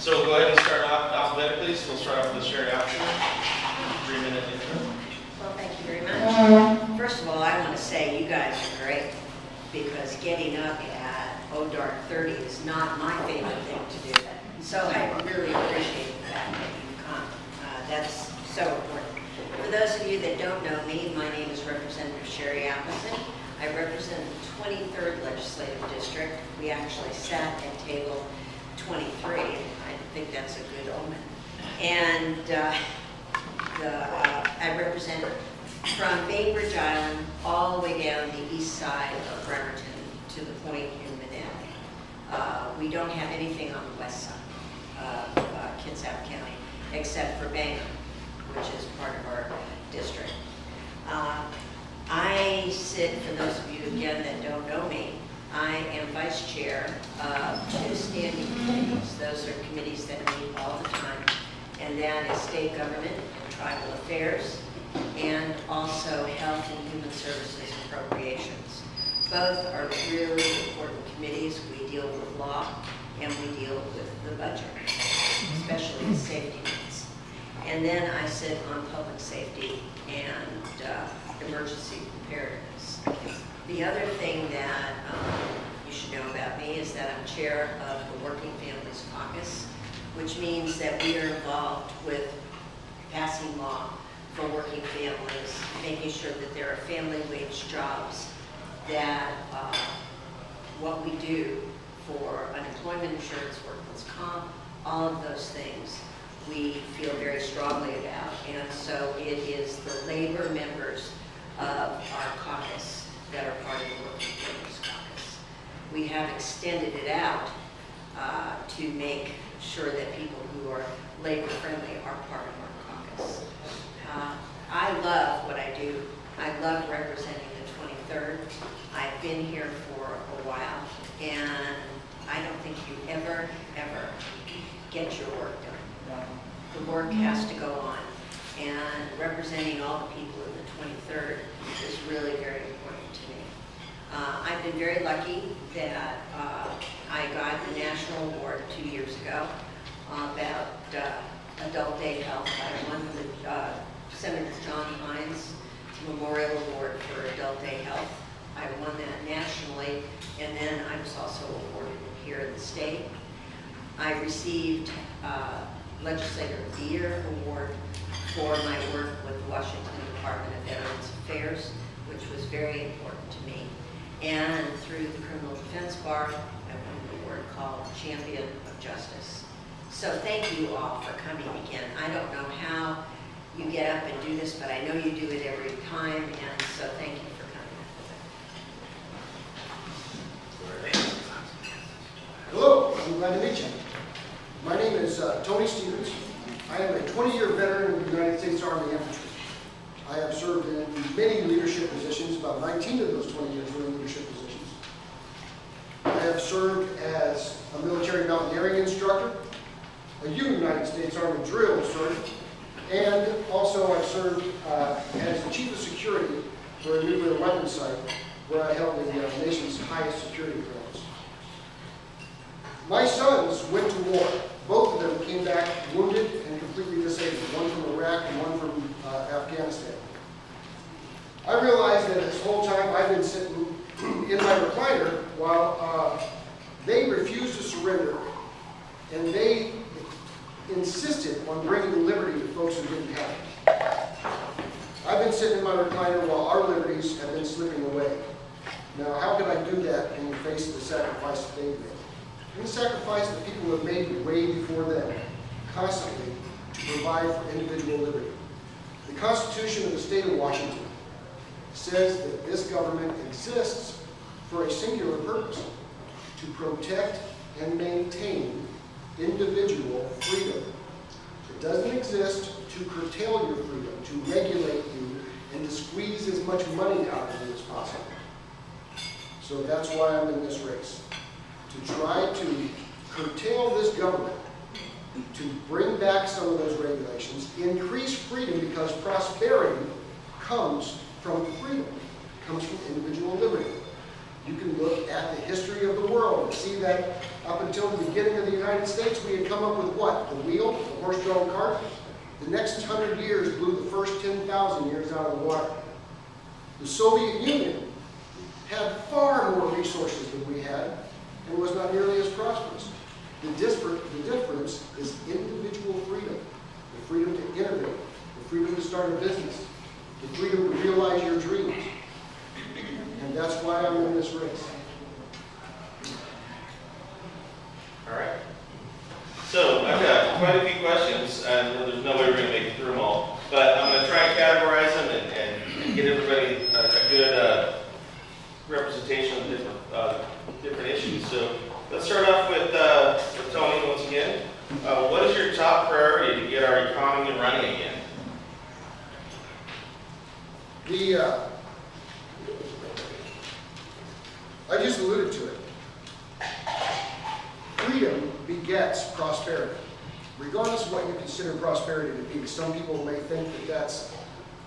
So we'll go ahead and start off alphabetically. So we'll start off with Sherry Appleton. 3-minute intro. Well, thank you very much. First of all, I want to say you guys are great, because getting up at dark 30 is not my favorite thing to do. So I really appreciate the fact that you've come. That's so important. For those of you that don't know me, my name is Representative Sherry Appleton. I represent the 23rd Legislative District. We actually sat at table 23, and I think that's a good omen. And I represent from Bainbridge Island all the way down the east side of Bremerton to the point in Manatee. We don't have anything on the west side of Kitsap County, except for Bangor, which is part of our district. I sit, for those of you again that don't know me, I am vice chair of 2 standing committees. Those are committees that meet all the time, and that is state government and tribal affairs, and also health and human services appropriations. Both are really important committees. We deal with law and we deal with the budget, especially the safety nets. And then I sit on public safety and emergency preparedness. The other thing that you should know about me is that I'm chair of the Working Families Caucus, which means that we are involved with passing law for working families, making sure that there are family wage jobs, that what we do for unemployment insurance, workman's comp, all of those things we feel very strongly about. And so it is the labor members of our caucus that are part of the Working Families Caucus. We have extended it out to make sure that people who are labor friendly are part of our caucus. I love what I do. I love representing the 23rd. I've been here for a while, and I don't think you ever get your work done. The work has to go on, and representing all the people in the 23rd is really very important to me. I've been very lucky that I got the national award 2 years ago about adult day health. I won the Senator John Hines Memorial Award for Adult Day Health. I won that nationally, and then I was also awarded it here in the state. I received Legislator of the Year award for my work with the Washington Department of Veterans Affairs, which was very important to me. And through the Criminal Defense Bar, I won an award called Champion of Justice. So thank you all for coming again. I don't know how you get up and do this, but I know you do it every time, and so thank you for coming. Hello, I'm glad to meet you. My name is Tony Stevens. I am a 20-year veteran of the United States Army Infantry. I have served in many leadership positions. About 19 of those 20 years were in leadership positions. I have served as a military mountaineering instructor, a United States Army drill instructor, and also I served as the chief of security for a nuclear weapons site where I held the nation's highest security clearance. My sons went to war. Both of them came back wounded and completely disabled, one from Iraq and one from Afghanistan. I realized that this whole time I've been sitting in my recliner while they refused to surrender, and they insisted on bringing liberty to folks who didn't have it. I've been sitting in my recliner while our liberties have been slipping away. Now, how can I do that in the face of the sacrifice that they've made? And the sacrifice that people have made way before them, constantly, to provide for individual liberty. The Constitution of the state of Washington says that this government exists for a singular purpose, to protect and maintain individual freedom. It doesn't exist to curtail your freedom, to regulate you, and to squeeze as much money out of you as possible. So that's why I'm in this race, to try to curtail this government, to bring back some of those regulations, increase freedom, because prosperity comes from freedom, comes from individual liberty. You can look at the history of the world and see that up until the beginning of the United States, we had come up with what? The wheel, the horse-drawn cart. The next 100 years blew the first 10,000 years out of the water. The Soviet Union had far more resources than we had and was not nearly as prosperous. The difference is individual freedom. The freedom to innovate, the freedom to start a business, the freedom to realize your dreams. And that's why I'm in this race. All right. So I've got quite a few questions, and there's no way we're going to make it through them all. But I'm going to try and categorize them and get everybody a good representation of different issues. So let's start off with Tony once again. What is your top priority to get our economy running again? I just alluded to it. Freedom begets prosperity. Regardless of what you consider prosperity to be, some people may think that that's,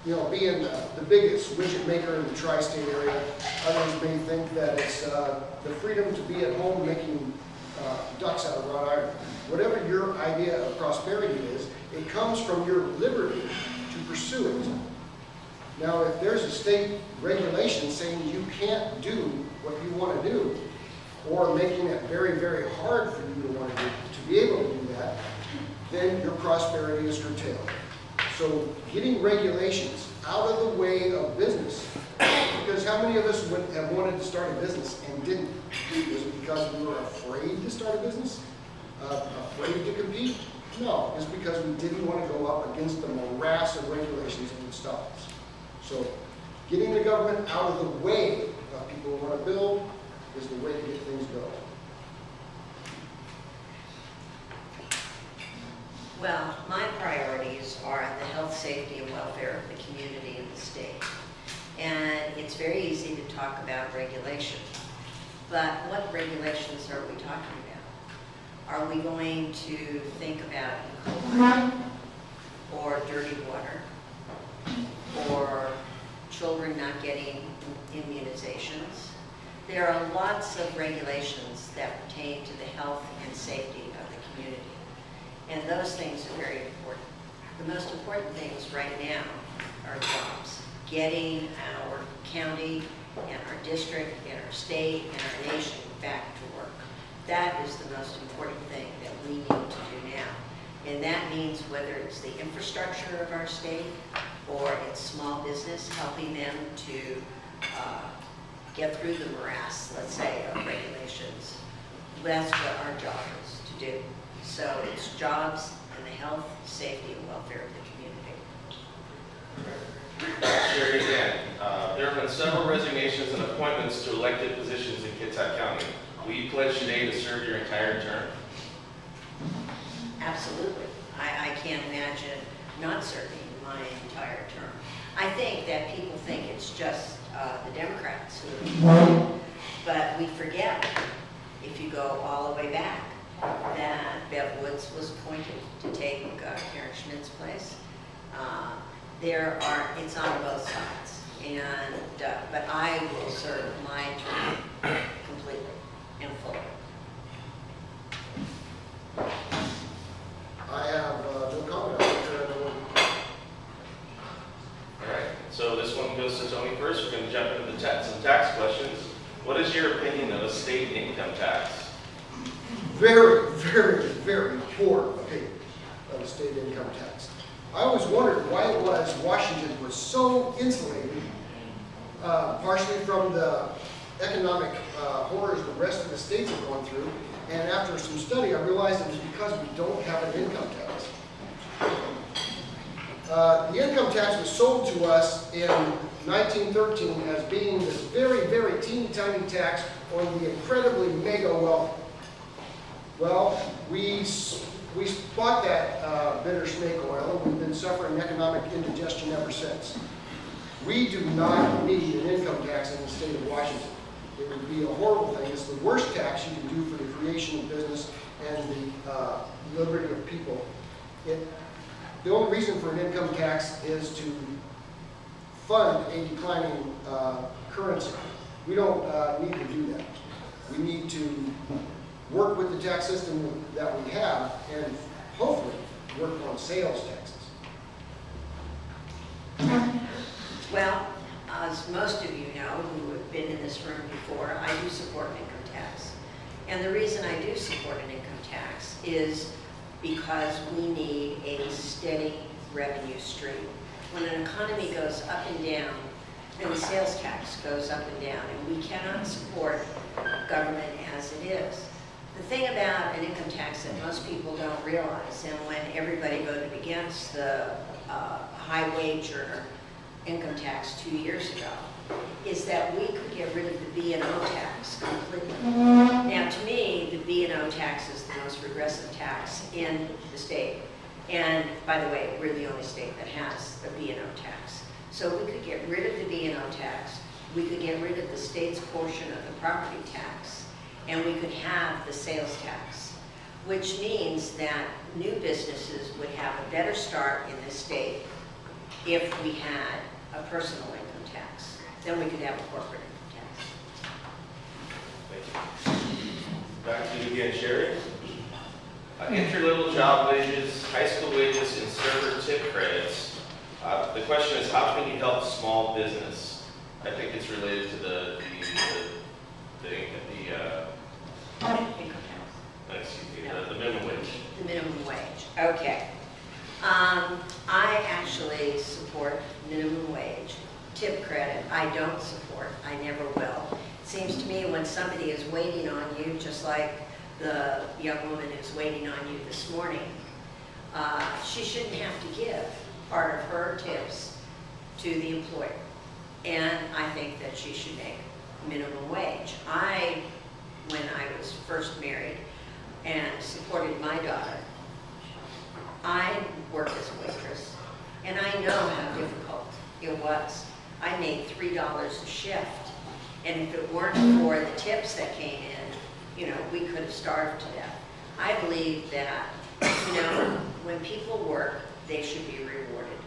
being the biggest widget maker in the tri-state area. Others may think that it's the freedom to be at home making ducks out of wrought iron. Whatever your idea of prosperity is, it comes from your liberty to pursue it. Now, if there's a state regulation saying you can't do what you want to do, or making it very, very hard for you to want to be able to do that, then your prosperity is curtailed. So getting regulations out of the way of business, because how many of us would have wanted to start a business and didn't? Was it because we were afraid to start a business? Afraid to compete? No, it's because we didn't want to go up against the morass of regulations that would stop us. So getting the government out of the way of people who want to build is the way to get things going. Well, my priorities are the health, safety, and welfare of the community and the state. And it's very easy to talk about regulation. But what regulations are we talking about? Are we going to think about E. coli, or dirty water, or children not getting immunizations? There are lots of regulations that pertain to the health and safety of the community. And those things are very important. The most important things right now are jobs. Getting our county and our district and our state and our nation back to work. That is the most important thing that we need to do now. And that means whether it's the infrastructure of our state or it's small business, helping them to get through the morass, let's say, of regulations. That's what our job is to do. So it's jobs and the health, safety, and welfare of the community. Sherry again. There have been several resignations and appointments to elected positions in Kitsap County. Will you pledge today to serve your entire term? Absolutely. I can't imagine not serving my entire term. I think that people think it's just the Democrats who are, but we forget, if you go all the way back, that Bev Woods was appointed to take Karen Schmidt's place. It's on both sides, and but I will serve my term completely and fully. I have no comment. All right. So this one goes to Tony first. We're going to jump into some tax questions. What is your opinion of a state income tax? Very, very, very poor opinion of the state income tax. I always wondered why it was Washington was so insulated, partially from the economic horrors the rest of the states have gone through. And after some study, I realized it was because we don't have an income tax. The income tax was sold to us in 1913 as being this very, very teeny tiny tax on the incredibly mega wealthy. Well, we bought that bitter snake oil, and we've been suffering economic indigestion ever since. We do not need an income tax in the state of Washington. It would be a horrible thing. It's the worst tax you can do for the creation of business and the liberty of people. The only reason for an income tax is to fund a declining currency. We don't need to do that. We need to work with the tax system that we have and hopefully work on sales taxes. Well, as most of you know who have been in this room before, I do support an income tax. And the reason I do support an income tax is because we need a steady revenue stream. When an economy goes up and down, then the sales tax goes up and down, and we cannot support government as it is. The thing about an income tax that most people don't realize, and when everybody voted against the high wage earner income tax 2 years ago, is that we could get rid of the B&O tax completely. Now, to me, the B&O tax is the most regressive tax in the state. And by the way, we're the only state that has the B&O tax. So we could get rid of the B&O tax, we could get rid of the state's portion of the property tax, and we could have the sales tax, which means that new businesses would have a better start in this state if we had a personal income tax. Then we could have a corporate income tax. Thank you. Back to you again, Sherry. Entry-level job wages, high school wages, and server tip credits. The question is, how can you help small business? I think it's related to the minimum wage. The minimum wage, okay. I actually support minimum wage. Tip credit, I don't support, I never will. It seems to me when somebody is waiting on you, just like the young woman who's waiting on you this morning, she shouldn't have to give part of her tips to the employer. And I think that she should make minimum wage. When I was first married and supported my daughter, I worked as a waitress, and I know how difficult it was. I made $3 a shift, and if it weren't for the tips that came in, you know, we could have starved to death. I believe that, you know, when people work, they should be rewarded.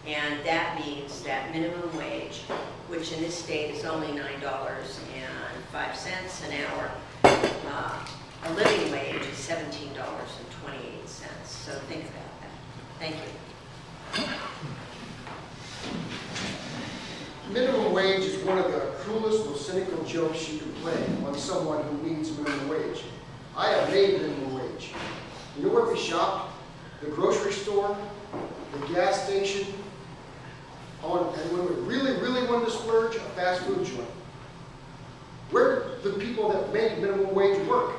And that means that minimum wage, which in this state is only $9.05 an hour, a living wage is $17.28. So think about that. Thank you. Minimum wage is one of the cruelest, most cynical jokes you can play on someone who needs minimum wage. I have made minimum wage. You know where we shop? The grocery store, the gas station, and when we really, really wanted to splurge, a fast food joint. Where do the people that make minimum wage work?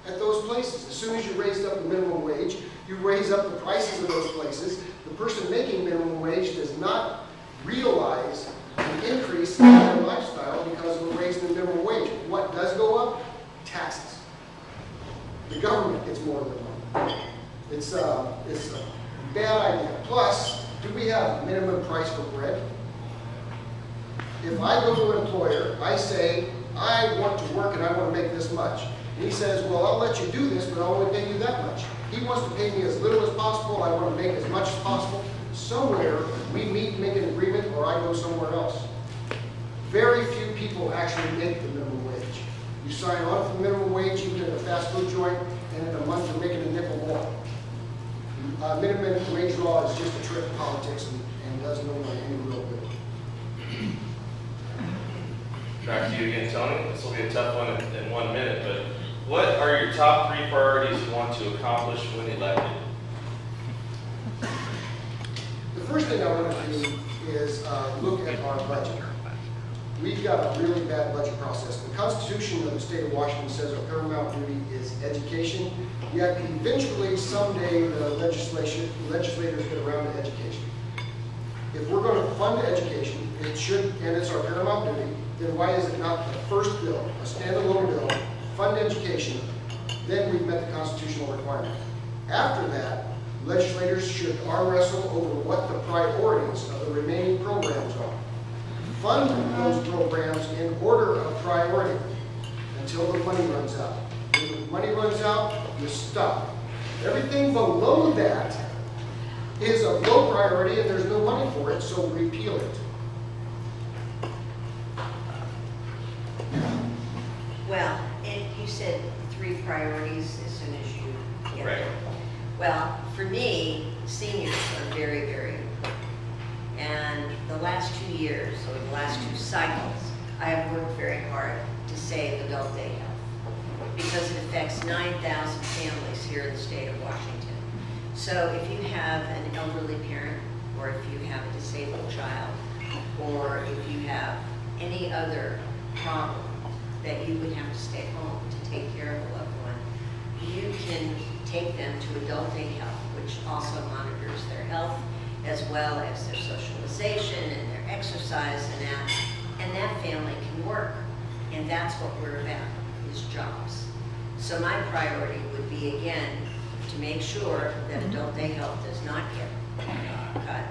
At those places. As soon as you raised up the minimum wage, you raise up the prices of those places. The person making minimum wage does not realize the increase in their lifestyle because of a raise in the minimum wage. What does go up? Taxes. The government gets more of the money. It's a bad idea. Plus, do we have a minimum price for bread? If I go to an employer, I say, I want to work and I want to make this much. And he says, well, I'll let you do this, but I'll only pay you that much. He wants to pay me as little as possible. I want to make as much as possible. Somewhere, we meet and make an agreement, or I go somewhere else. Very few people actually make the minimum wage. You sign on for the minimum wage, even at a fast food joint, and in a month you're making a nickel more. Minimum wage law is just a trick of politics and doesn't know any real good. Back to you again, Tony. This will be a tough one in 1 minute, but what are your top 3 priorities you want to accomplish when elected? The first thing I want to do is look at our budget. We've got a really bad budget process. The Constitution of the state of Washington says our paramount duty is education, yet eventually someday the legislators get around to education. If we're going to fund education, it should, and it's our paramount duty, then why is it not the first bill, a standalone bill, fund education, then we've met the constitutional requirement. After that, legislators should arm wrestle over what the priorities of the remaining programs are. Fund those programs in order of priority until the money runs out. When the money runs out, you stop. Everything below that is of low priority and there's no money for it, so repeal it. priorities as soon as you get Right. there. Well, for me, seniors are very, very important. And the last 2 years, or the last 2 cycles, I have worked very hard to save adult day health because it affects 9,000 families here in the state of Washington. So if you have an elderly parent, or if you have a disabled child, or if you have any other problem that you would have to stay home to take care of a loved one, you can take them to adult day health, which also monitors their health as well as their socialization and their exercise and that family can work. And that's what we're about, is jobs. So my priority would be, again, to make sure that adult day health does not get cut,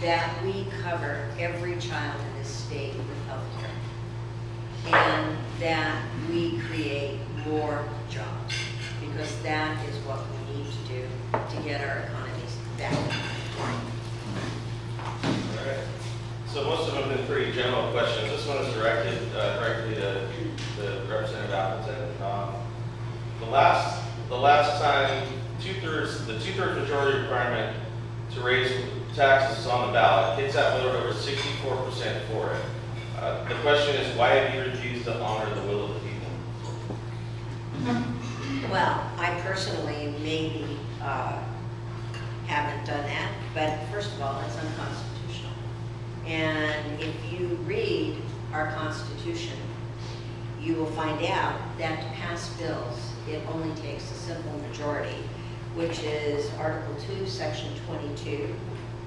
that we cover every child in this state with health care, and that we create more jobs, because that is what we need to do to get our economies back. All right. So most of them have been pretty general questions. This one is directed directly to Representative Appleton. The last time, the two-thirds majority requirement to raise taxes is on the ballot. Kitsap voted over 64% for it. The question is, why have you refused to honor the will of the people? Well, I personally maybe haven't done that, but first of all, it's unconstitutional. And if you read our Constitution, you will find out that to pass bills, it only takes a simple majority, which is Article 2, Section 22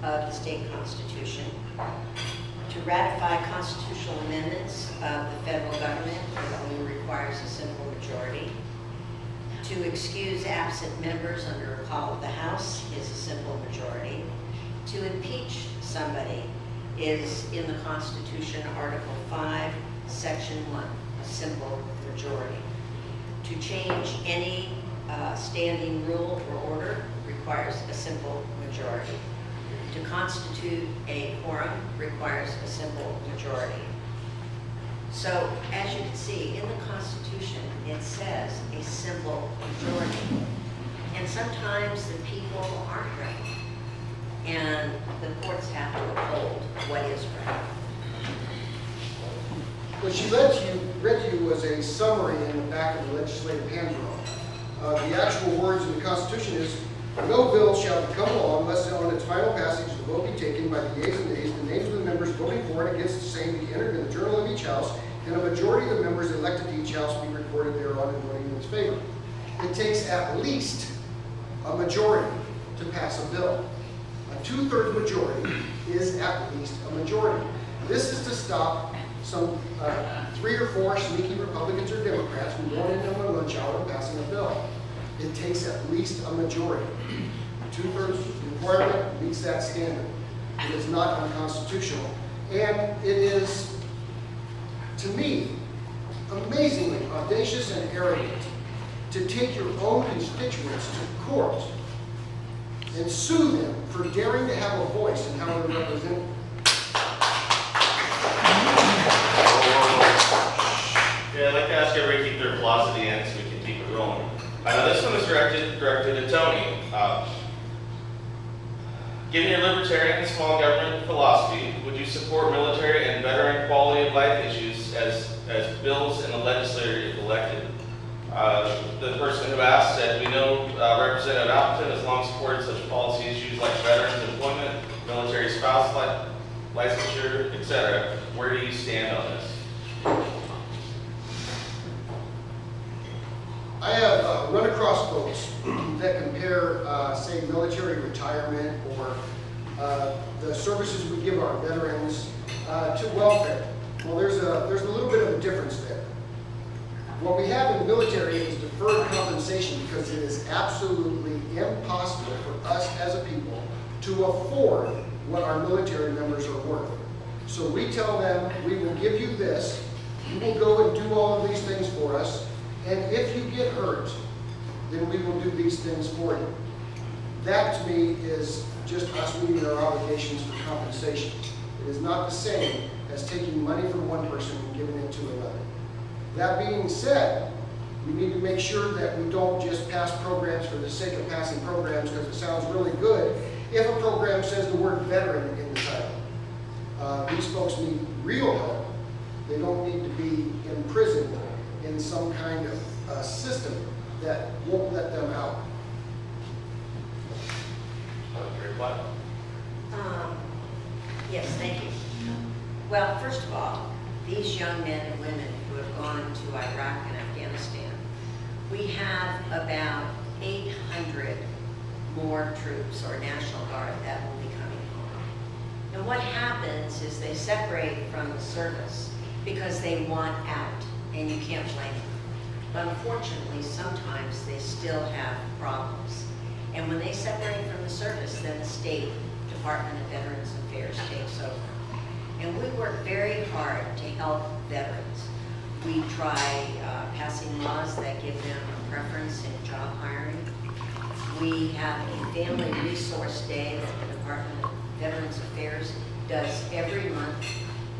of the state constitution. To ratify constitutional amendments of the federal government, it only requires a simple majority. To excuse absent members under a call of the House is a simple majority. To impeach somebody is in the Constitution, Article 5, Section 1, a simple majority. To change any standing rule or order requires a simple majority. To constitute a quorum requires a simple majority. So, as you can see, in the Constitution, it says a simple majority. And sometimes the people aren't right. And the courts have to uphold what is right. What she read to you was a summary in the back of the legislative handbook. The actual words in the Constitution is, no bill shall become law unless on its final passage the vote be taken by the yeas and nays, the names of the members voting for and against the same be entered in the journal of each house, and a majority of the members elected to each house be recorded thereon and voting in its favor. It takes at least a majority to pass a bill. A two-thirds majority is at least a majority. This is to stop some 3 or 4 sneaky Republicans or Democrats from going into a lunch hour and passing a bill. It takes at least a majority. Two-thirds requirement meets that standard. It is not unconstitutional. And it is, to me, amazingly audacious and arrogant to take your own constituents to court and sue them for daring to have a voice in how they're represented. Yeah, I'd like to ask everybody to keep their applause at the end so we can keep it rolling. This one is directed to Tony. Given your libertarian and small government philosophy, would you support military and veteran quality of life issues as bills in the legislature if elected? The person who asked said, we know Representative Appleton has long supported such policy issues like veterans employment, military spouse licensure, etc. Where do you stand on this? I have run across folks that compare, say, military retirement or the services we give our veterans to welfare. Well, there's a little bit of a difference there. What we have in the military is deferred compensation because it is absolutely impossible for us as a people to afford what our military members are worth. So we tell them, we will give you this, you will go and do all of these things for us, and if you get hurt, then we will do these things for you. That to me is just us meeting our obligations for compensation. It is not the same as taking money from one person and giving it to another. That being said, We need to make sure that we don't just pass programs for the sake of passing programs because it sounds really good if a program says the word veteran in the title. These folks need real help. They don't need to be imprisoned in some kind of system that won't let them out. Yes, thank you. Well, first of all, these young men and women who have gone to Iraq and Afghanistan, we have about 800 more troops or National Guard that will be coming home. And what happens is they separate from the service because they want out, and you can't blame them. But unfortunately, sometimes they still have problems. And when they separate from the service, then the State Department of Veterans Affairs takes over. And we work very hard to help veterans. We try passing laws that give them a preference in job hiring. We have a family resource day that the Department of Veterans Affairs does every month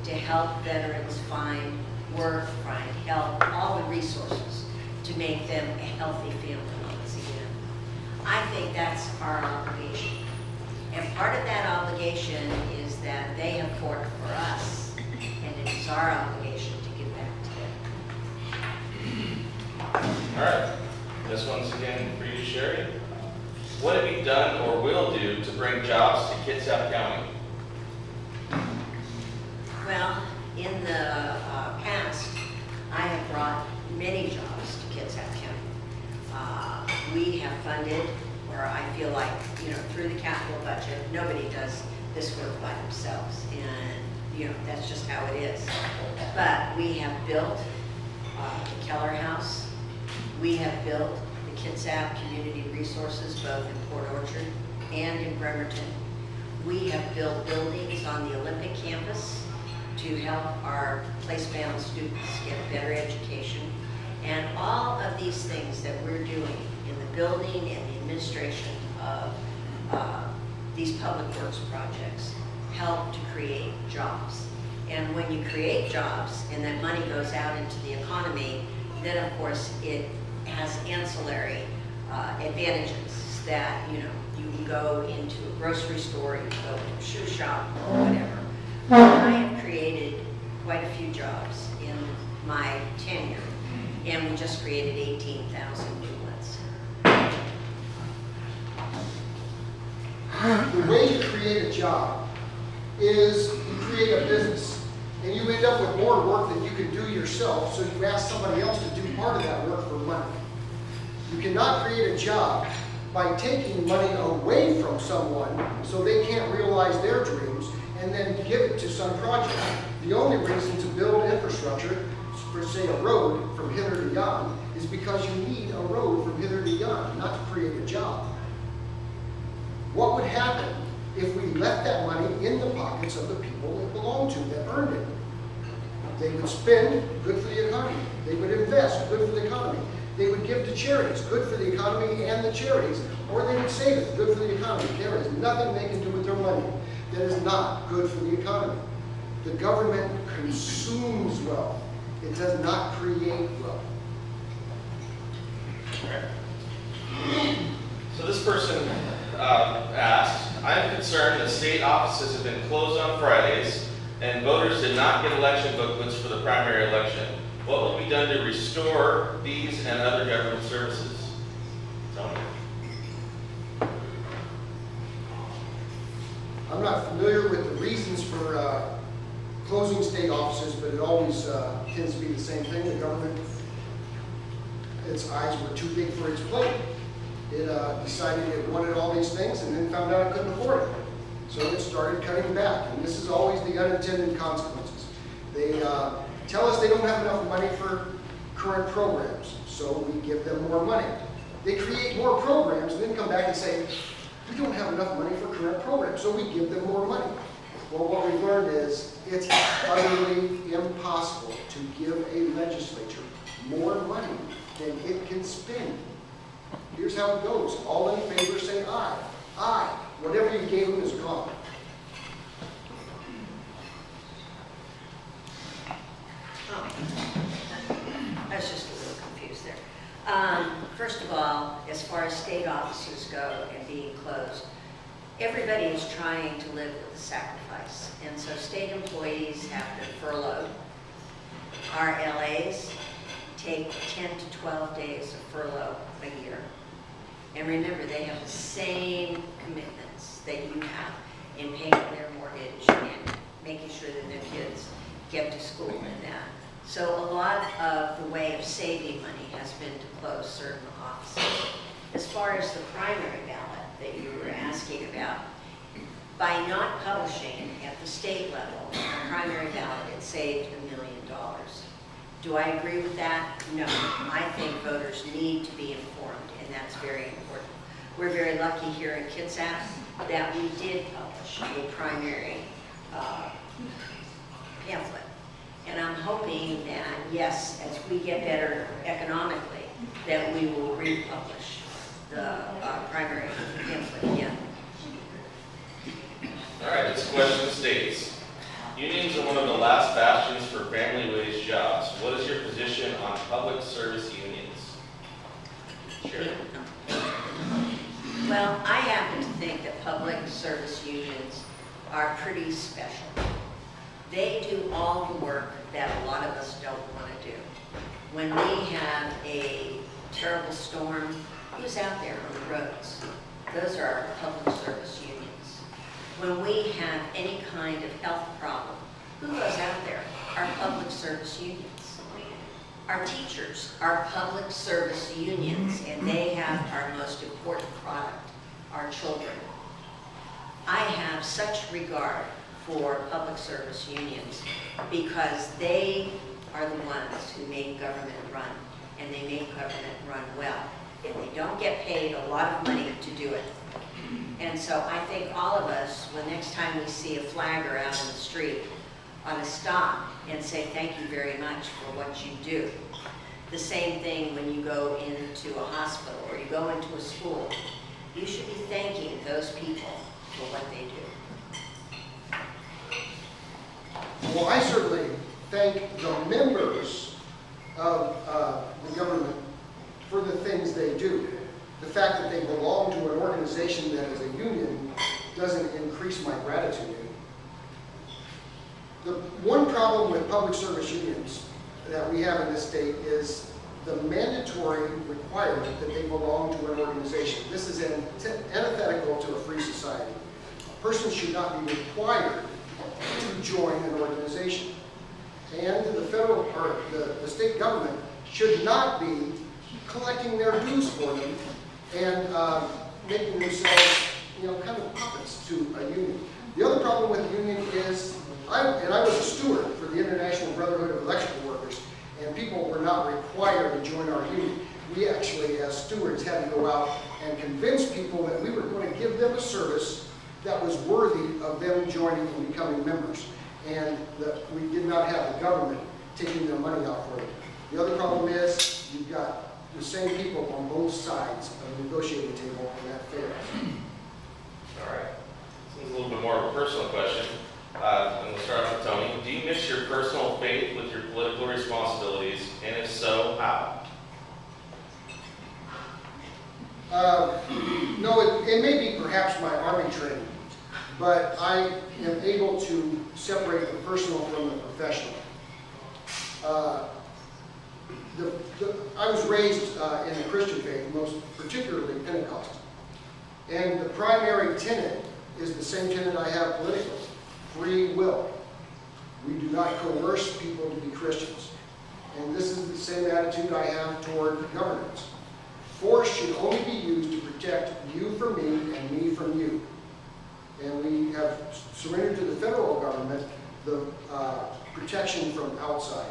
to help veterans find work, find help, all the resources to make them a healthy family once again. I think that's our obligation. And part of that obligation is that they have fought for us, and it is our obligation to give back to them. All right. This one's again for you, Sherry. What have you done or will do to bring jobs to Kitsap County? Well, in the past, I have brought many jobs to Kitsap County. We have funded, or I feel like, through the capital budget, nobody does this work by themselves, and that's just how it is. But we have built the Keller House. We have built the Kitsap Community Resources, both in Port Orchard and in Bremerton. We have built buildings on the Olympic campus to help our place-bound students get a better education. And all of these things that we're doing in the building and the administration of these public works projects help to create jobs. And when you create jobs and that money goes out into the economy, then of course it has ancillary advantages that, you can go into a grocery store, you can go to a shoe shop, or whatever. I have created quite a few jobs in my tenure, and we just created 18,000 new ones. The way you create a job is you create a business, and you end up with more work than you can do yourself, so you ask somebody else to do part of that work for money. You cannot create a job by taking money away from someone so they can't realize their dreams and then give it to some project. The only reason to build infrastructure, for say a road from hither to yon, is because you need a road from hither to yon, not to create a job. What would happen if we left that money in the pockets of the people it belonged to, that earned it? They would spend, good for the economy. They would invest, good for the economy. They would give to charities, good for the economy and the charities. Or they would save it, good for the economy. There is nothing they can do with their money that is not good for the economy. The government consumes wealth. It does not create wealth. So this person asked, I'm concerned that state offices have been closed on Fridays and voters did not get election booklets for the primary election. What will be done to restore these and other government services? Tony? I'm not familiar with the reasons for closing state offices, but it always tends to be the same thing. The government, its eyes were too big for its plate. It decided it wanted all these things and then found out it couldn't afford it. So it started cutting back, and this is always the unintended consequences. They tell us they don't have enough money for current programs, so we give them more money. They create more programs and then come back and say, we don't have enough money for current programs, so we give them more money. Well, what we've learned is it's utterly impossible to give a legislature more money than it can spend. Here's how it goes. All in favor say aye. Aye. Whatever you gave them is gone. Oh. I was just a little confused there. first of all, as far as state offices go and being closed, everybody is trying to live with the sacrifice. And so state employees have been furloughed. Our LAs take 10 to 12 days of furlough a year. And remember, they have the same commitments that you have in paying their mortgage and making sure that their kids get to school and that. So a lot of the way of saving money has been to close certain offices. As far as the primary ballot that you were asking about, by not publishing at the state level, the primary ballot, it saved $1 million. Do I agree with that? No. I think voters need to be informed, and that's very important. We're very lucky here in Kitsap that we did publish a primary pamphlet. And I'm hoping that, yes, as we get better economically, that we will republish the primary pamphlet again. All right, this question states, unions are one of the last bastions for family wage jobs. What is your position on public service unions? Sure. Well, I happen to think that public service unions are pretty special. They do all the work that a lot of us don't want to do. When we have a terrible storm, who's out there on the roads? Those are our public service unions. When we have any kind of health problem, who goes out there? Our public service unions. Our teachers are public service unions, and they have our most important product, our children. I have such regard for public service unions because they are the ones who make government run, and they make government run well. And they don't get paid a lot of money to do it. And so I think all of us, when next time we see a flagger out in the street, ought to stop and say thank you very much for what you do. The same thing when you go into a hospital or you go into a school. You should be thanking those people for what they do. Well, I certainly thank the members of the government for the things they do. The fact that they belong to an organization that is a union doesn't increase my gratitude. The one problem with public service unions that we have in this state is the mandatory requirement that they belong to an organization. This is antithetical to a free society. A person should not be required to join an organization. And the federal or the state government should not be collecting their dues for them and making themselves, kind of puppets to a union. The other problem with the union is, I was a steward for the International Brotherhood of Electrical Workers, and people were not required to join our union. We actually, as stewards, had to go out and convince people that we were going to give them a service that was worthy of them joining and becoming members, and that we did not have the government taking their money out for them. The other problem is, you've got the same people on both sides of the negotiating table, and that fails. All right. This is a little bit more of a personal question. And we'll start with Tony. Do you mix your personal faith with your political responsibilities? And if so, how? No, it may be perhaps my Army training, but I am able to separate the personal from the professional. I was raised in the Christian faith, most particularly Pentecostal. And the primary tenet is the same tenet I have politically: free will. We do not coerce people to be Christians. And this is the same attitude I have toward governance. Force should only be used to protect you from me and me from you. And we have surrendered to the federal government the protection from outside.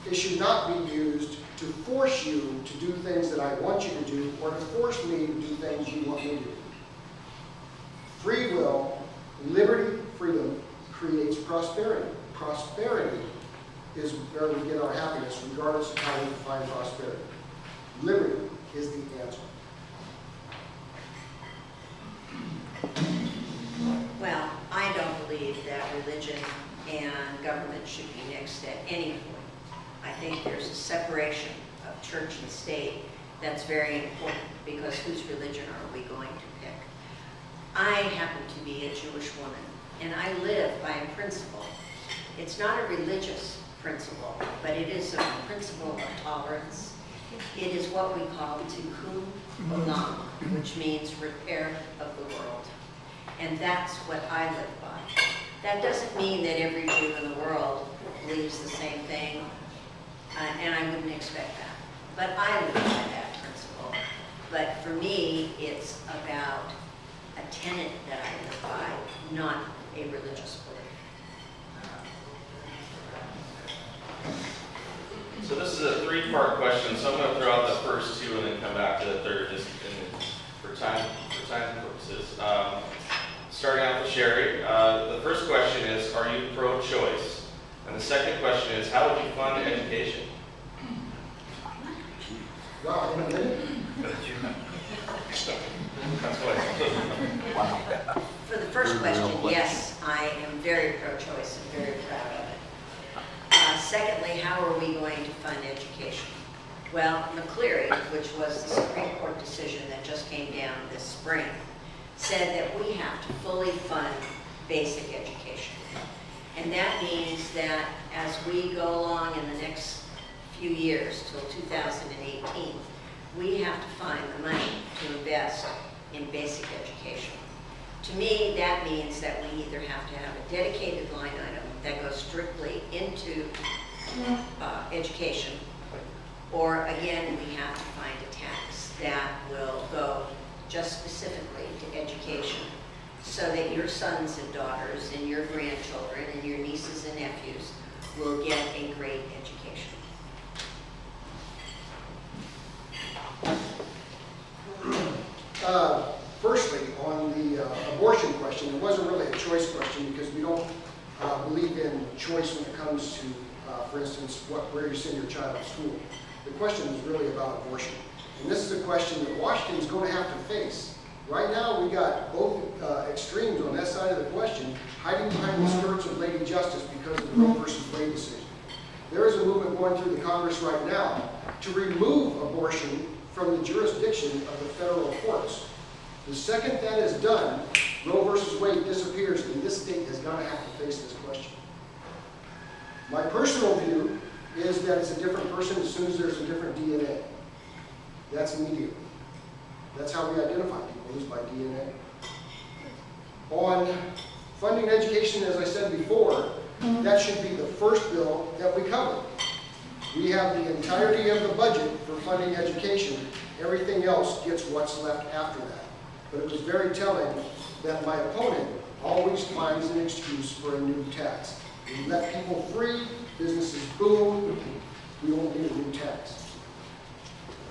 It should not be used to force you to do things that I want you to do, or to force me to do things you want me to do. Free will, liberty, freedom creates prosperity. Prosperity is where we get our happiness, regardless of how we define prosperity. Liberty is the answer. Well, I don't believe that religion and government should be mixed at any point. I think there's a separation of church and state, That's very important, because whose religion are we going to pick? I happen to be a Jewish woman, and I live by a principle. It's not a religious principle, but it is a principle of tolerance. It is what we call tikkun olam, which means repair of the world. And that's what I live by. That doesn't mean that every Jew in the world believes the same thing, and I wouldn't expect that. But I live by that principle. But for me, it's about a tenet that I live by, not a religious belief. So this is a three-part question, so I'm going to throw out the first two and then come back to the third, just for time purposes. Starting out with Sherry, the first question is, are you pro-choice? And the second question is, how would you fund education? Wow, in a minute? For the first question, yes, I am very pro-choice and very proud of it. Secondly, how are we going to fund education? Well, McCleary, which was the Supreme Court decision that just came down this spring, said that we have to fully fund basic education. And that means that as we go along in the next few years, till 2018, we have to find the money to invest in basic education. To me, that means that we either have to have a dedicated line item that goes strictly into education, or again, we have to find a tax that will go just specifically to education, so that your sons and daughters and your grandchildren and your nieces and nephews will get a great education. Firstly, on the abortion question, it wasn't really a choice question, because we don't believe in choice when it comes to, for instance, where you send your child to school. The question is really about abortion. And this is a question that Washington is going to have to face. Right now, we got both extremes on that side of the question, hiding behind the skirts of Lady Justice because of the Roe versus Wade decision. There is a movement going through the Congress right now to remove abortion from the jurisdiction of the federal courts. The second that is done, Roe versus Wade disappears, and this state is going to have to face this question. My personal view is that it's a different person as soon as there's a different DNA. That's immediate. That's how we identify people, is by DNA. On funding education, as I said before, that should be the first bill that we cover. We have the entirety of the budget for funding education. Everything else gets what's left after that. But it was very telling that my opponent always finds an excuse for a new tax. We let people free, businesses boom, we won't need a new tax.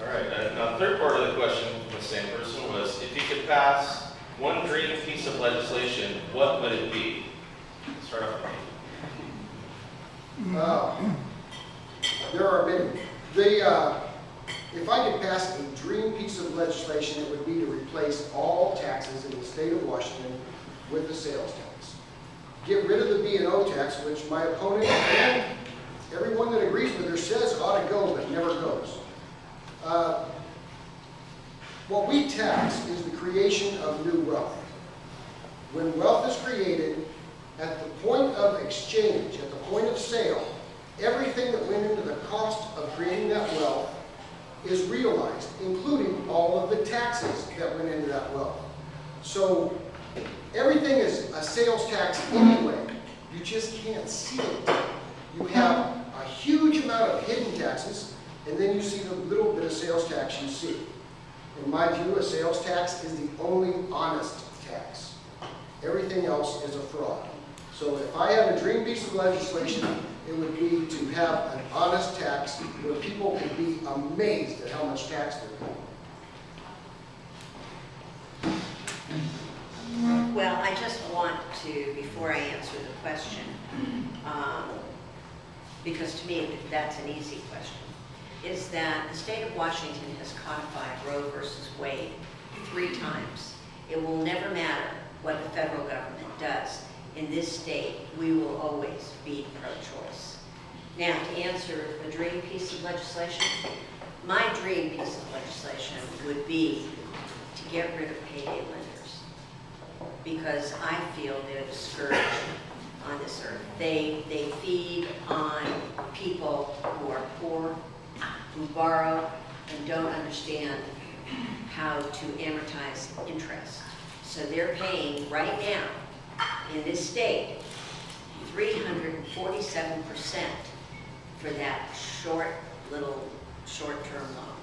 All right, now the third part of the question from the same person was, if you could pass one dream piece of legislation, what would it be? Let's start off with you. There are many. If I could pass a dream piece of legislation, it would be to replace all taxes in the state of Washington with the sales tax. Get rid of the B&O tax, which my opponent and everyone that agrees with her says ought to go, but never goes. What we tax is the creation of new wealth. When wealth is created, at the point of exchange, at the point of sale, everything that went into the cost of creating that wealth is realized, including all of the taxes that went into that wealth. So everything is a sales tax anyway. You just can't see it. You have a huge amount of hidden taxes, and then you see the little bit of sales tax you see. In my view, a sales tax is the only honest tax. Everything else is a fraud. So if I had a dream piece of legislation, it would be to have an honest tax where people could be amazed at how much tax they're paying. Well, I just want to, before I answer the question, because to me that's an easy question, is that the state of Washington has codified Roe versus Wade 3 times. It will never matter what the federal government does. In this state, we will always be pro-choice. Now, to answer the dream piece of legislation, My dream piece of legislation would be to get rid of payday lenders, because I feel they're the scourge on this earth. They feed on people who are poor, who borrow, and don't understand how to amortize interest. So they're paying right now in this state 347% for that short-term loan.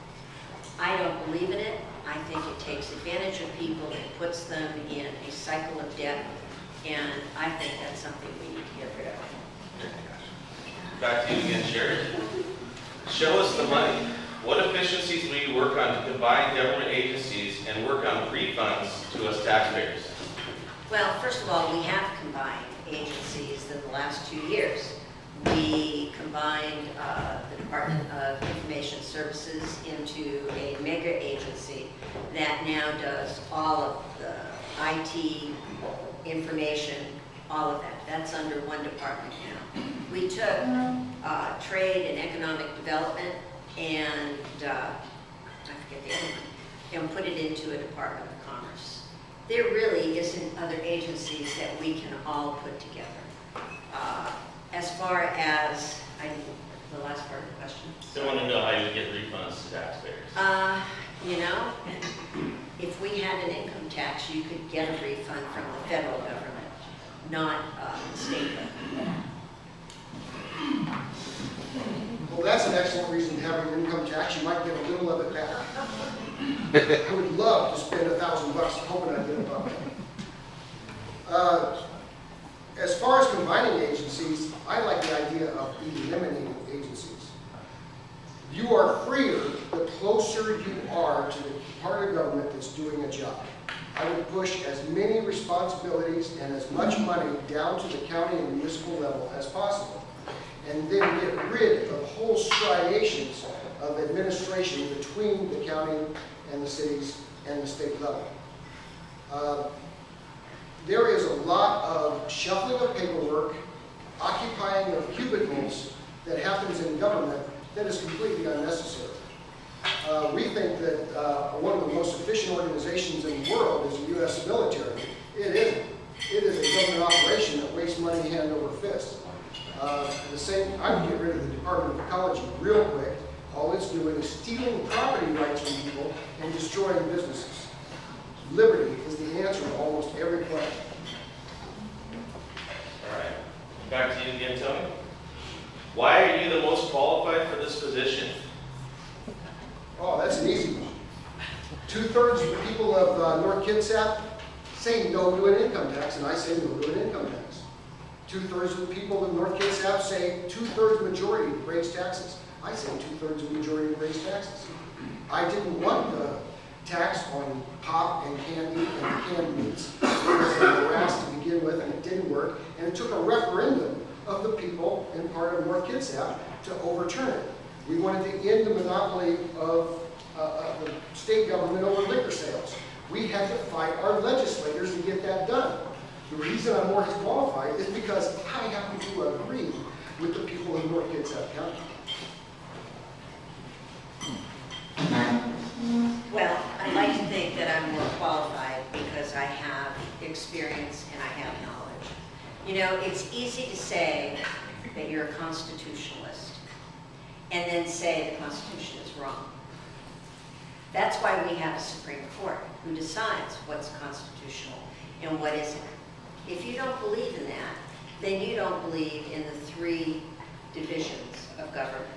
I don't believe in it. I think it takes advantage of people and puts them in a cycle of debt, and I think that's something we need to get rid of. Back to you again, Sherry. Show us the money. What efficiencies will you work on to combine government agencies and work on refunds to us taxpayers? Well, first of all, we have combined agencies in the last 2 years. We combined the Department of Information Services into a mega agency that now does all of the IT information, all of that. That's under one department now. We took trade and economic development and I forget the other one, and put it into a Department of Commerce. There really isn't other agencies that we can all put together. As far as, the last part of the question. They want to know how you get refunds to taxpayers. You know, if we had an income tax, you could get a refund from the federal government, not the state government. Well, that's an excellent reason to have an income tax. You might get a little of it back. I would love to spend $1,000 hoping I'd get above that. As far as combining agencies, I like the idea of eliminating agencies. You are freer the closer you are to the part of government that's doing a job. I would push as many responsibilities and as much money down to the county and municipal level as possible, and then get rid of whole striations of administration between the county and the cities and the state level. There is a lot of shuffling of paperwork, occupying of cubicles that happens in government that is completely unnecessary. We think that one of the most efficient organizations in the world is the U.S. military. It isn't. It is a government operation that wastes money hand over fist. I would get rid of the Department of Ecology real quick. All it's doing is stealing property rights from people and destroying businesses. Liberty is the answer to almost every question. All right. Back to you again, Tony. Why are you the most qualified for this position? Oh, that's an easy one. 2/3 of the people of North Kitsap say no to an income tax, and I say no to an income tax. 2/3 of the people of North Kitsap say 2/3 majority raise taxes. I say 2/3 of the majority raise taxes. I didn't want the tax on pop and candy and canned meats. It was a morass to begin with, and it didn't work. And it took a referendum of the people in part of North Kitsap to overturn it. We wanted to end the monopoly of the state government over liquor sales. We had to fight our legislators to get that done. The reason I'm more qualified is because I happen to agree with the people of North Kitsap County. Well, I'd like to think that I'm more qualified because I have experience and I have knowledge. You know, it's easy to say that you're a constitutionalist and then say the Constitution is wrong. That's why we have a Supreme Court who decides what's constitutional and what isn't. If you don't believe in that, then you don't believe in the 3 divisions of government.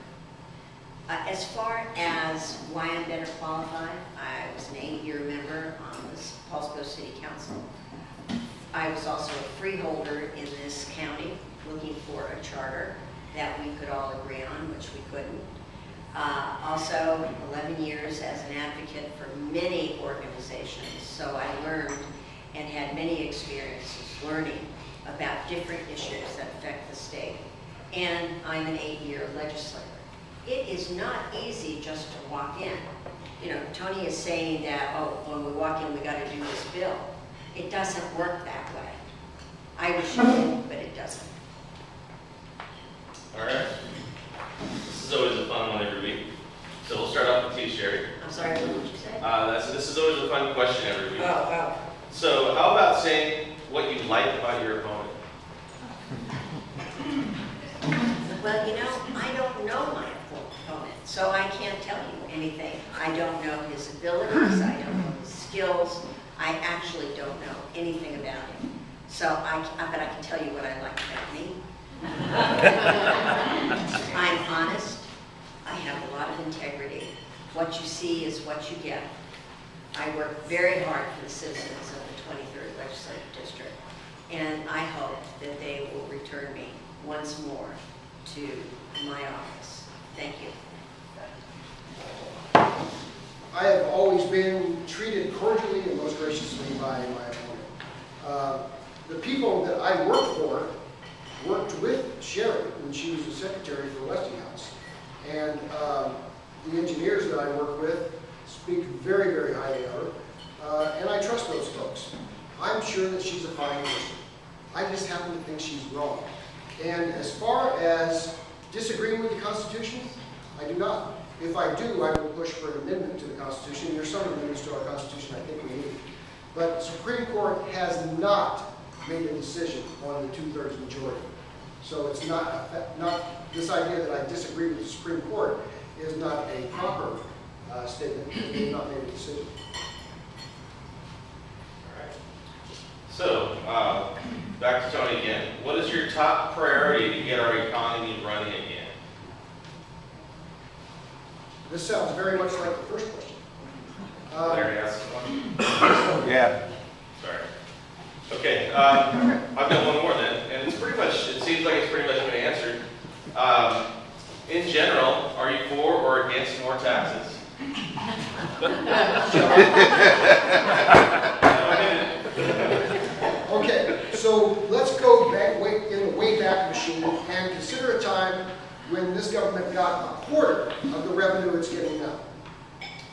As far as why I'm better qualified, I was an 8-year member on the Pos.1 City Council. I was also a freeholder in this county looking for a charter that we could all agree on, which we couldn't. Also, 11 years as an advocate for many organizations, so I learned and had many experiences learning about different issues that affect the state. And I'm an 8-year legislator. It is not easy just to walk in. You know, Tony is saying that, oh, when we walk in, we got to do this bill. It doesn't work that way. I wish it did, but it doesn't. All right. This is always a fun one every week. So we'll start start off with you, Sherry. I'm sorry, what did you say? This is always a fun question every week. Oh. So how about saying what you like about your opponent? Well, you know, I don't know my opponent, so I can't tell you anything. I don't know his abilities, I don't know his skills. I actually don't know anything about him. So but I can tell you what I like about me. I'm honest. I have a lot of integrity. What you see is what you get. I work very hard for the citizens of the 23rd Legislative District, and I hope that they will return me once more to my office. Thank you. I have always been treated cordially and most graciously by my opponent. The people that I worked for worked with Sherry when she was the secretary for Westinghouse. And the engineers that I work with speak very, very highly of her. And I trust those folks. I'm sure that she's a fine person. I just happen to think she's wrong. And as far as disagreeing with the Constitution, I do not. If I do, I will push for an amendment to the Constitution. There's some amendments to our Constitution I think we need. But the Supreme Court has not made a decision on the 2/3 majority. So it's not this idea that I disagree with the Supreme Court is not a proper statement. They have not made a decision. All right. So back to Tony again. What is your top priority to get our economy running again? This sounds very much like the first question. Larry asked one. Yeah. Sorry. Okay, I've got one more then, and it's pretty much, it seems like it's pretty much been answered. In general, are you for or against more taxes? Okay, so let's go back in the Wayback Machine and consider a time when this government got a quarter of the revenue it's getting now.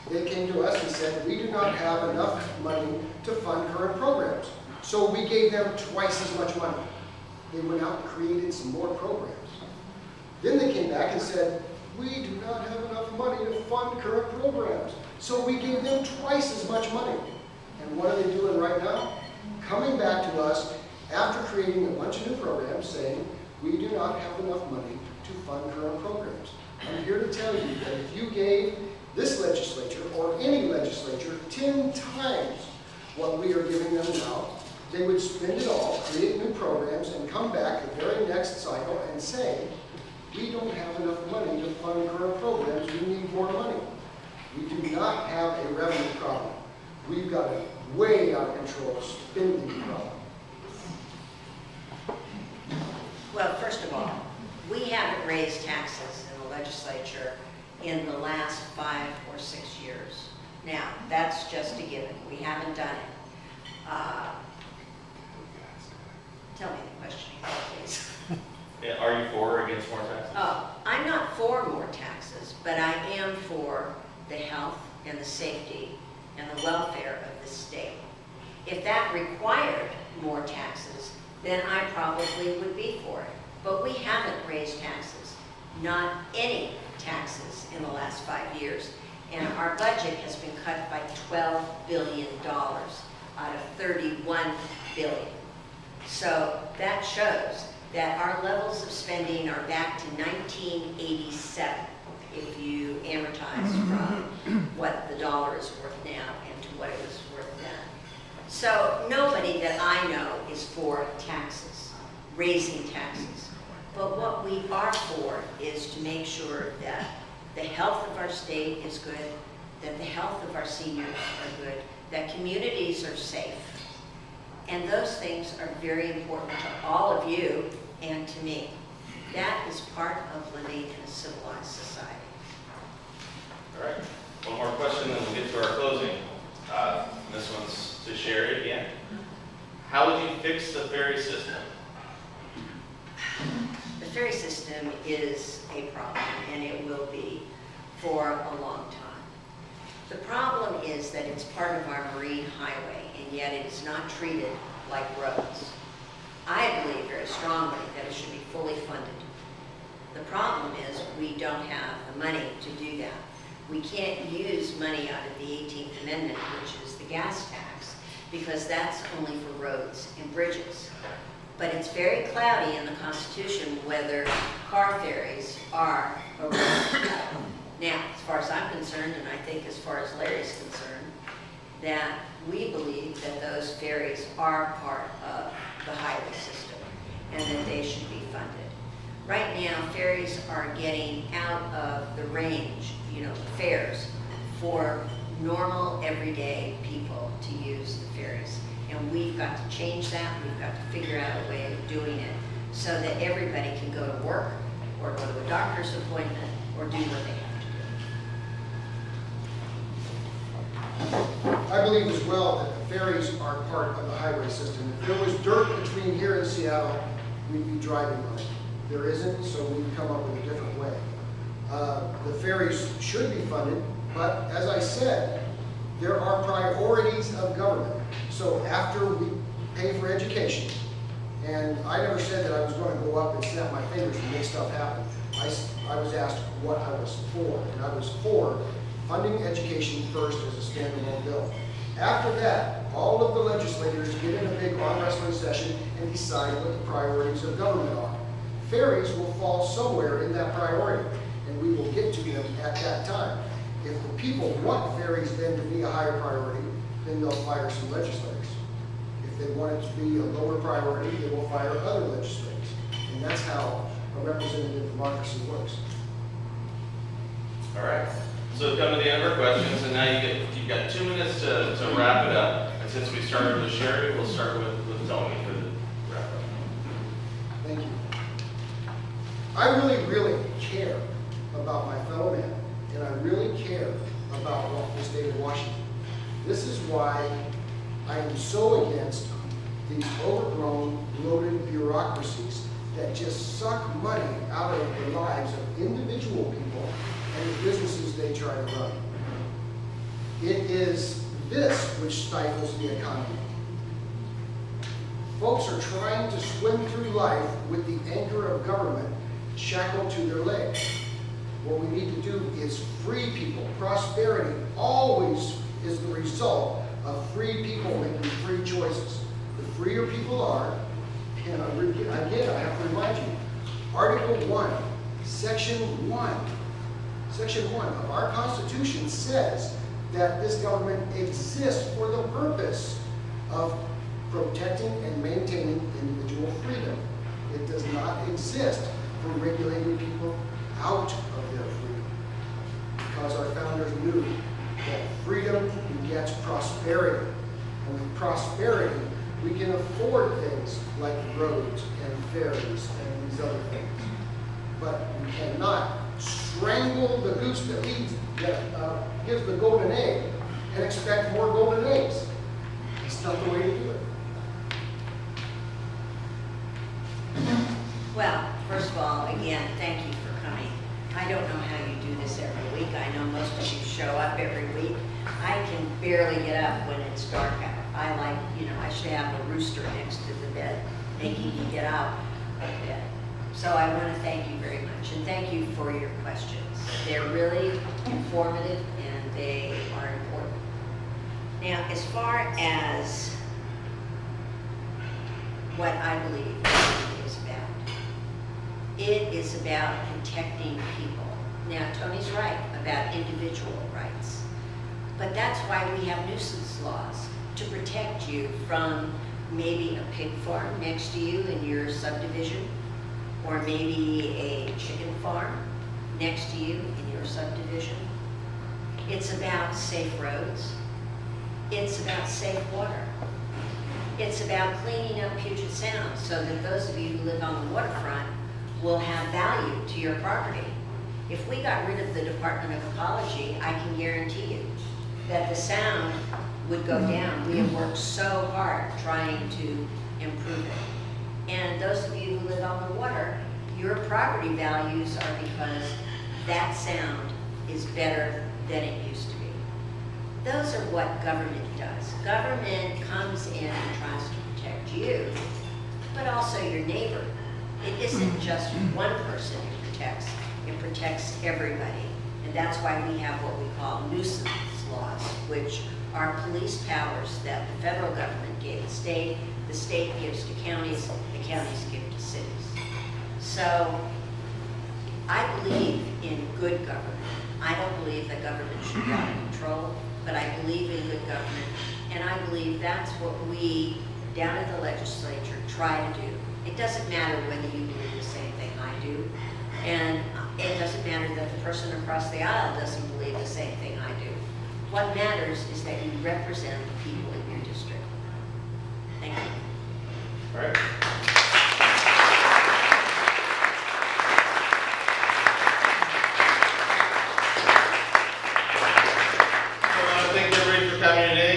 They came to us and said, we do not have enough money to fund current programs. So we gave them twice as much money. They went out and created some more programs. Then they came back and said, we do not have enough money to fund current programs. So we gave them twice as much money. And what are they doing right now? Coming back to us after creating a bunch of new programs saying, we do not have enough money to fund current programs. I'm here to tell you that if you gave this legislature or any legislature 10 times what we are giving them now, they would spend it all, create new programs, and come back the very next cycle and say, we don't have enough money to fund current programs, we need more money. We do not have a revenue problem. We've got a way out of control spending problem. Well, first of all, we haven't raised taxes in the legislature in the last 5 or 6 years. Now, that's just a given. We haven't done it. Tell me the question again, please. Yeah, are you for or against more taxes? Oh, I'm not for more taxes, but I am for the health and the safety and the welfare of the state. If that required more taxes, then I probably would be for it. But we haven't raised taxes, not any taxes in the last 5 years. And our budget has been cut by $12 billion out of $31 billion. So that shows that our levels of spending are back to 1987 if you amortize from what the dollar is worth now and to what it was worth then. So nobody that I know is for taxes, raising taxes. But what we are for is to make sure that the health of our state is good, that the health of our seniors are good, that communities are safe. And those things are very important to all of you and to me. That is part of living in a civilized society. All right, one more question, then we'll get to our closing. This one's to Sherry again. How would you fix the ferry system? The ferry system is a problem, and it will be for a long time. The problem is that it's part of our marine highway, and yet it is not treated like roads. I believe very strongly that it should be fully funded. The problem is we don't have the money to do that. We can't use money out of the 18th Amendment, which is the gas tax, because that's only for roads and bridges. But it's very cloudy in the Constitution whether car ferries are a road. Now, as far as I'm concerned, and I think as far as Larry's concerned, that we believe that those ferries are part of the highway system and that they should be funded. Right now, ferries are getting out of the range, the fares for normal, everyday people to use the ferries. And we've got to change that. We've got to figure out a way of doing it so that everybody can go to work or go to a doctor's appointment or do what they have to do. I believe as well that the ferries are part of the highway system. If there was dirt between here and Seattle, we'd be driving on it. There isn't, so we can come up with a different way. The ferries should be funded, but as I said, there are priorities of government. So after we pay for education, and I never said that I was going to go up and snap my fingers and make stuff happen. I was asked what I was for, and I was for funding education first as a standalone bill. After that, all of the legislators get in a big arm wrestling session and decide what the priorities of government are. Ferries will fall somewhere in that priority, and we will get to them at that time. If the people want ferries then to be a higher priority, then they'll fire some legislators. If they want it to be a lower priority, they will fire other legislators. And that's how a representative democracy works. All right. So we've come to the end of our questions, and now you've got 2 minutes to wrap it up. And since we started with Sherry, we'll start with Tony for the wrap up. Thank you. I really care about my fellow man, and I really care about the state of Washington. This is why I am so against these overgrown, bloated bureaucracies that just suck money out of the lives of individual people and the businesses they try to run. It is this which stifles the economy. Folks are trying to swim through life with the anchor of government shackled to their legs. What we need to do is free people. Prosperity always is the result of free people making free choices. The freer people are, and again, I have to remind you, Article 1, Section 1 of our Constitution says that this government exists for the purpose of protecting and maintaining individual freedom. It does not exist for regulating people out of their freedom. Because our founders knew that freedom begets prosperity. And with prosperity, we can afford things like roads and ferries and these other things. But we cannot strangle the goose that gives the golden egg and expect more golden eggs. That's not the way to do it. Well, first of all, again, thank you for coming. I don't know how you do this every week. I know most of you show up every week. I can barely get up when it's dark out. I should have a rooster next to the bed making me get out of bed. So I want to thank you very much, and thank you for your questions. They're really informative and they are important. Now, as far as what I believe it is about protecting people. Now, Tony's right about individual rights, but that's why we have nuisance laws, to protect you from maybe a pig farm next to you in your subdivision, or maybe a chicken farm next to you in your subdivision. It's about safe roads. It's about safe water. It's about cleaning up Puget Sound so that those of you who live on the waterfront will have value to your property. If we got rid of the Department of Ecology, I can guarantee you that the sound would go down. We have worked so hard trying to improve it. And those of you who live on the water, your property values are because that sound is better than it used to be. Those are what government does. Government comes in and tries to protect you, but also your neighbor. It isn't just one person it protects everybody. And that's why we have what we call nuisance laws, which are police powers that the federal government gave the state gives to counties, the counties give to cities. So I believe in good government. I don't believe that government should be out of control, but I believe in good government, and I believe that's what we down at the legislature try to do. It doesn't matter whether you believe the same thing I do, and it doesn't matter that the person across the aisle doesn't believe the same thing I do. What matters is that you represent the people in your district. Thank you. All right.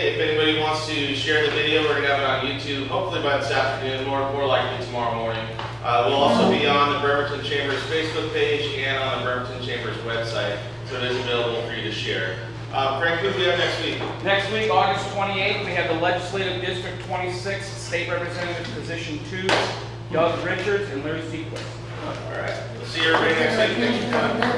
If anybody wants to share the video, we're going to have it on YouTube, hopefully by this afternoon, more likely tomorrow morning. We'll also be on the Bremerton Chamber's Facebook page and on the Bremerton Chamber's website, so it is available for you to share. Frank, who do we have next week? Next week, August 28th, we have the Legislative District 26, State Representative Position 2, Doug Richards and Larry Sequist. All right. We'll see everybody next week. Thanks for coming.